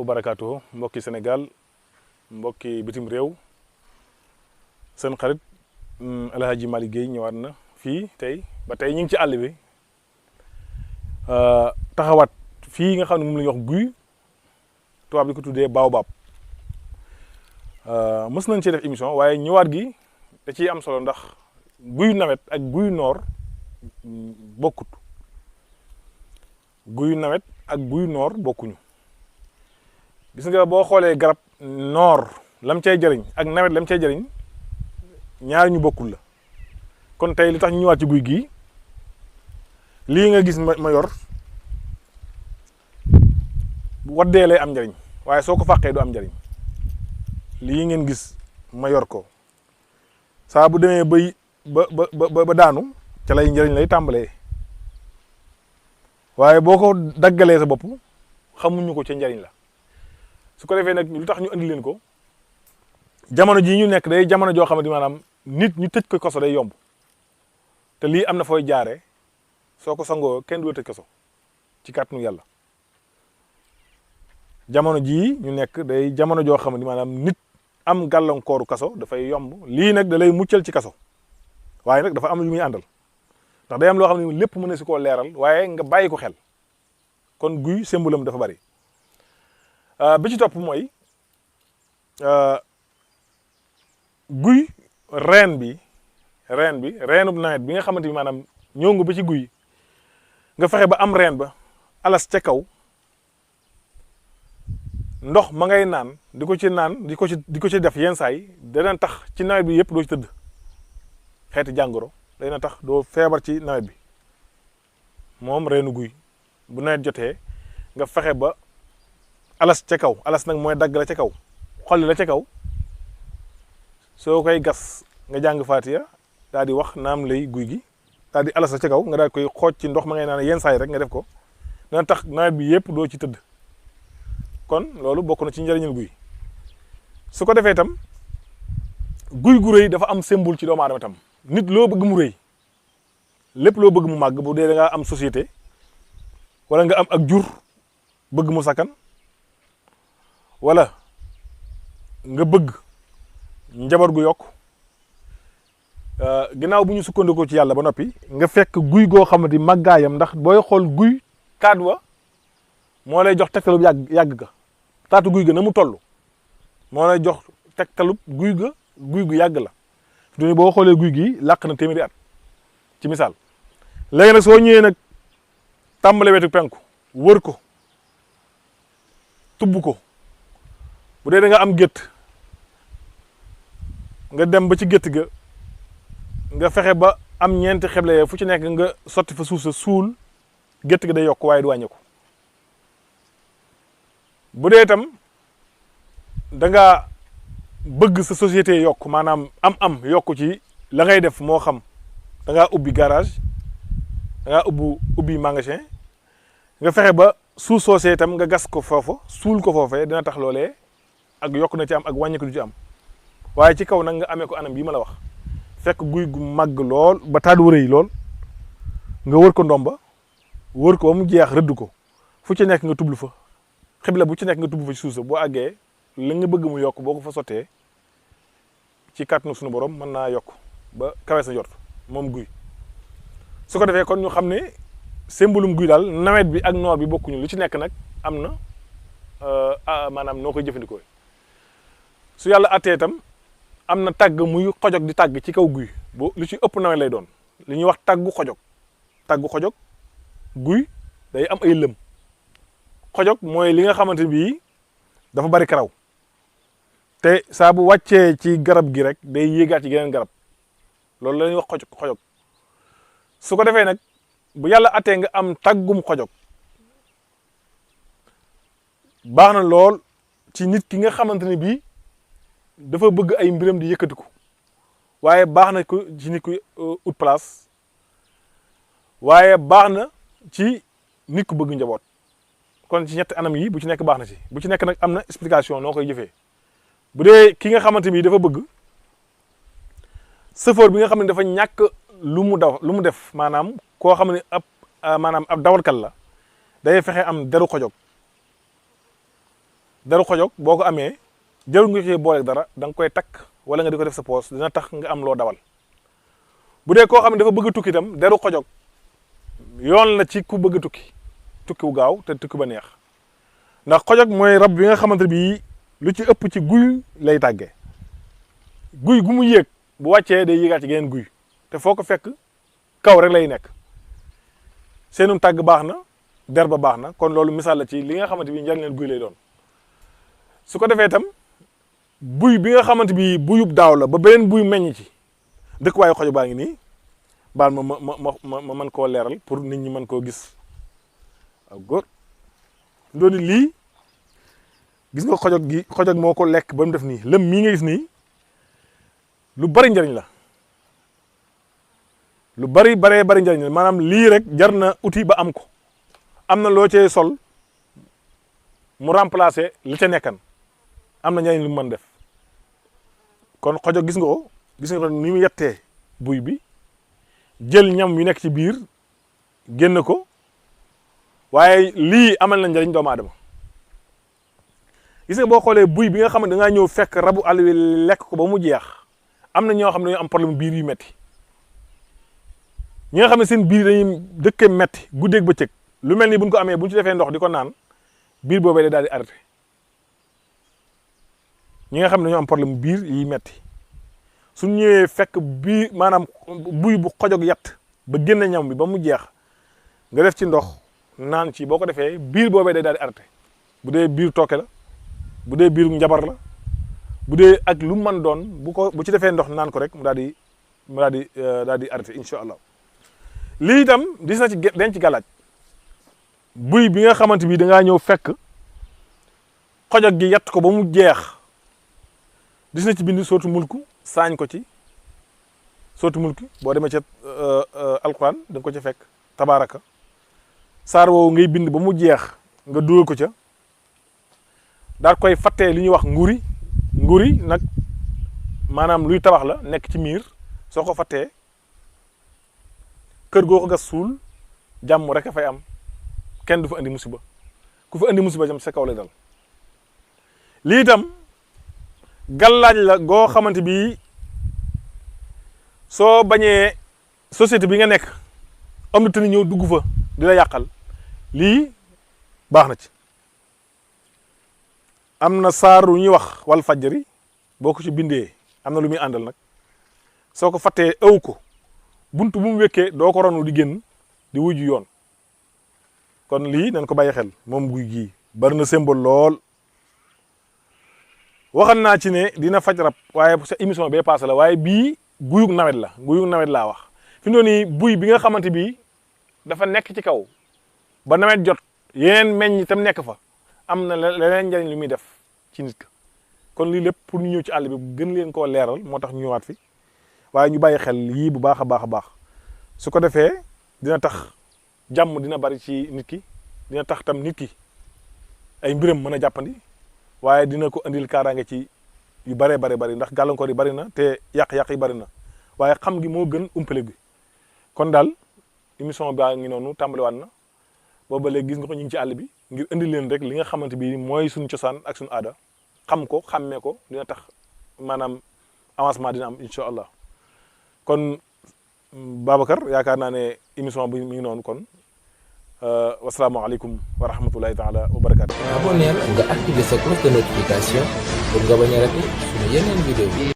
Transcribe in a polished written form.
barakaatu mbokki Sénégal mbokki bitim réew seen xarit El Hadji Malick Guèye ñëwaat na fii tey ba tey ñu ngi ci àll bi taxawaat fii nga xam ne moom la ñuy wax guy tubaab bi ko tuddee baobab mës nañ ci def émission waaye ñëwaat gi da ciy am solo ndax guy nawet ak guy noor bokkut guy nawet ak guy noor bokkuñu. gis nga boo xoolee garab noor lam cay jëriñ ak nawet lam cay jëriñ ñaari ñu bokkul la kon tey li tax ñu ñëwaat ci guy gii lii nga gis ma yor waddee lay am njëriñ waaye soo ko fàqee du am njëriñ lii ngeen gis ma yor ko saa bu demee bay ba daanu ca lay njëriñ lay tàmbalee waaye boo ko daggalee sa bopp xamuñu ko ca njëriñ la. su ko defee nag lu tax ñu andi leen ko jamono jii ñu nekk day jamono joo xamante maanaam nit ñu tëj ko kaso day yomb te lii am na fooy jaaree soo ko sangoo kenn du la tëj kaso ci kàttanu yàlla. jamono jii ñu nekk day jamono joo xamante maanaam nit am gàllankooru kaso dafay yomb lii nag da lay muccal ci kaso waaye nag dafa am lu muy àndal ndax day am loo xam ne lépp mën na si koo leeral waaye nga bàyyi ko xel kon guy sembulam dafa bari. bi ci topp mooy guy reenub nawet bi nga xamante ni maanaam ñëw nga ba ci guy nga fexe ba am reen ba alas ca kaw ndox ma ngay naan di ko ci def yenn saa yi dana tax ci nawet bi yëpp doo ci tëdd xeeti jàngoro dana tax doo feebar ci nawet bi moom reenu guy bu nawet jotee nga fexe ba alas ca kaw alas nag mooy dagg la ca kaw xolli la ca kaw soo koy gas nga jàng Faatiya daal di wax naam lay guy gi daal di alas la ca kaw nga daal koy xooj ci ndox ma ngay naan yenn saa yi rek nga def ko dana tax nawet bi yëpp doo ci tëdd kon loolu bokk na ci njëriñul guy su ko defee itam guy gu rëy dafa am symbole ci doomu aadama tam nit loo bëgg mu rëy lépp loo bëgg mu màgg bu dee da ngaa am société wala nga am ak jur bëgg mu sakkan wala nga bëgg njaboot gu yokk ginnaaw bu ñu sukkandikoo ci yàlla ba noppi nga fekk guy goo xamante màggaayam ndax booy xool guy kaat wa moo lay jox tegtalub yàgg ga taatu guy ga na mu toll moo lay jox tegtalub guy gu yàgg la du boo xoolee guy gi làq na téeméeri at ci misaal léegi nag soo ñëwee nag tàmbale wetu penku wër ko tubb ko bu dee da nga am gétt nga dem ba ci gétt ga nga fexe ba am ñeenti xeble fu ci nekk nga sotti fa suuf sa suul gétt ga day yokk waaye du wàññeeku bu dee itam da nga bëgg sa société yokk maanaam am yokk ci la ngay def moo xam da ngaa ubbi garage da ngaa ubbi magasin nga fexe ba suuf soosee itam nga gas ko foofu suul ko foofee dina tax loolee ak yokk na ci am ak wàññi ko du ci am waaye ci kaw nag nga amee ko anam bii ma la wax fekk guy gu màgg lool ba taat wu rëy lool nga wër ko ndomba wër ko ba mu jeex rëdd ko fu ci nekk nga tublu fa xibla bu ci nekk nga tublu fa ci suuf sa boo àggee li nga bëgg mu yokk boo ko fa sottee ci kàttanu suñu borom mën naa yokk ba kawe sa jort moom guy su ko defee kon ñu xam ne sembulum guy daal nawet bi ak noor bi bokkuñu lu ci nekk nag am na maanaam noo koy jëfandikoo su yàlla attee itam am na tàgg muy xojog di tàgg ci kaw guy bo lu ci ëpp nawet lay doon li ñuy wax tàggu xojog guy day am ay lëm xojog mooy li nga xamante bii dafa bari karaw te saa bu wàccee ci garab gi rek day yéegaat ci geneen garab loolu la ñuy wax xojog su ko defee nag bu yàlla attee nga am tàggum xojog baax na lool ci nit ki nga xamante ne bii dafa bëgg ay mbiram di yëkkatiku waaye baax na ko ci nit ku ut place waaye baax na ci nit ku bëgg njaboot kon ci ñetti anam yi bu ci nekk baax na ci bu ci nekk nag am na explication noo koy jëfee bu dee ki nga xamante bi dafa bëgg chauffeur bi nga xam ne dafa ñàkk lu mu def maanaam koo xam ne ab dawalkat la day fexe am deru xojog deru xojog boo ko amee jarul nga koy booleeg dara da nga koy takk wala nga di ko def sa poos dina tax nga am loo dawal. bu dee koo xam ne dafa bëgg a tukki itam deru xojog yoon la ci ku bëgg a tukki wu gaaw te tukki ba neex ndax xojog mooy rab bi nga xamante bi lu ci ëpp ci guy lay tàggee guy gu mu yéeg bu wàccee day yéegaat ci geneen guy te foo ko fekk kaw rek lay nekk seenum tàgg baax na der ba baax na kon loolu misaal la ci li nga xamante bi njariñal guy lay doon. su ko defee itam buy bi nga xamante bi buyub daaw la ba beneen buy meññ ci dëkkuwaayu xojog baa ngi nii baal ma mën koo leeral pour nit ñi mën koo gis waaw góor ndooni lii gis nga xojog moo ko lekk ba mu def nii lëm mii nga gis nii lu bari njariñ la lu bari njariñ la maanaam lii rek jar na outil ba am ko am na loo cee sol mu remplacer li ca nekkan am na njariñ lu mu mën def kon xojog gis nga ko ni mu yettee buy bi jël ñam yu nekk ci biir génn ko waaye lii amal na njariñ doomu aadama gis nga boo xoolee buy bi nga xam ne da ngaa ñëw fekk rabu àll wi lekk ko ba mu jeex am na ñoo xam ne dañoo am problème biir yu metti ñi nga xam ne seen biir dañuy dëkkee metti guddeeg bëccëg lu mel ni buñ ko amee buñ ci defee ndox di ko naan biir boobee day daal di arrêté ñi nga xam ne dañoo am problème biir yi metti suñ ñëwee fekk biir maanaam buy bu xojog yatt ba génn ñam bi ba mu jeex nga def ci ndox naan ci boo ko defee biir boobee day daal di arrêté bu dee biir tooke la bu dee biir njabar la bu dee ak lu mu mën doon bu ci defee ndox naan ko rek mu daal di arrêté incha allah. lii itam dis na ci denc galaaj buy bi nga xamante bi da ngaa ñëw fekk xojog gi yatt ko ba mu jeex dis na ci bind sootu mulku saañ ko ci sootu mulki boo demee ca alquran da nga ko ca fekk tabaraka saar woowu ngay bind ba mu jeex nga dugal ko ca daal koy fattee li ñuy wax nguri nag maanaam luy tabax la nekk ci miir soo ko fattee kër goo ko gas suul jàmm rek a fay am kenn du fa andi musiba ku fa andi musiba jam sa kaw lay dal. lii itam gàllaaj la goo xamante bi soo bañee société bi nga nekk am na tani ñëw dugg fa di la yàqal lii baax na ci. am na saar wu ñuy wax wal fajjari boo ko ci bindee am na lu muy àndal nag soo ko fattee ëw ko buntu bu mu wekkee doo ko ronu di génn di wujju yoon kon lii nañ ko bàyyi xel moom guy gii bari na symbole lool. waxan naa ci ne dina faj rab waaye sa émission bee passé la waaye bii guyug nawet laa wax fi mu ne nii buy bi nga xamante bi dafa nekk ci kaw ba nawet jot yeneen meññ tam nekk fa am na leneen njariñ lu muy def ci nit ka kon lii lépp pour ñu ñëw ci àll bi gën leen koo leeral moo tax ñu ñëwaat fi waaye ñu bàyyi xel yii bu baax a baax su ko defee dina tax jàmm dina bari ci nit ki dina tax tam nit ki ay mbiram mën a jàppandi waaye dina ko andil kaaraange ci yu bari ndax gàllankoor yi bari na te yàq-yàq yi bari na waaye xam gi moo gën umpale gi kon daal émission baa ngi noonu tàmbaliwaat na booba léegi gis nga ko ñu ngi ci àll bi ngir indi leen rek li nga xamante bi mooy suñu cosaan ak suñu aada xam ko xàmmee ko dina tax maanaam avancement dina am incha allah kon Babacar yaakaar naa ne émission bi mi ngi noonu kon wasalaamaaleykum wa rahmatulahi taala wa barakaatu. abonneel nga activé sa cloche de notification pour nga bañ a rater suñu yeneen vidéo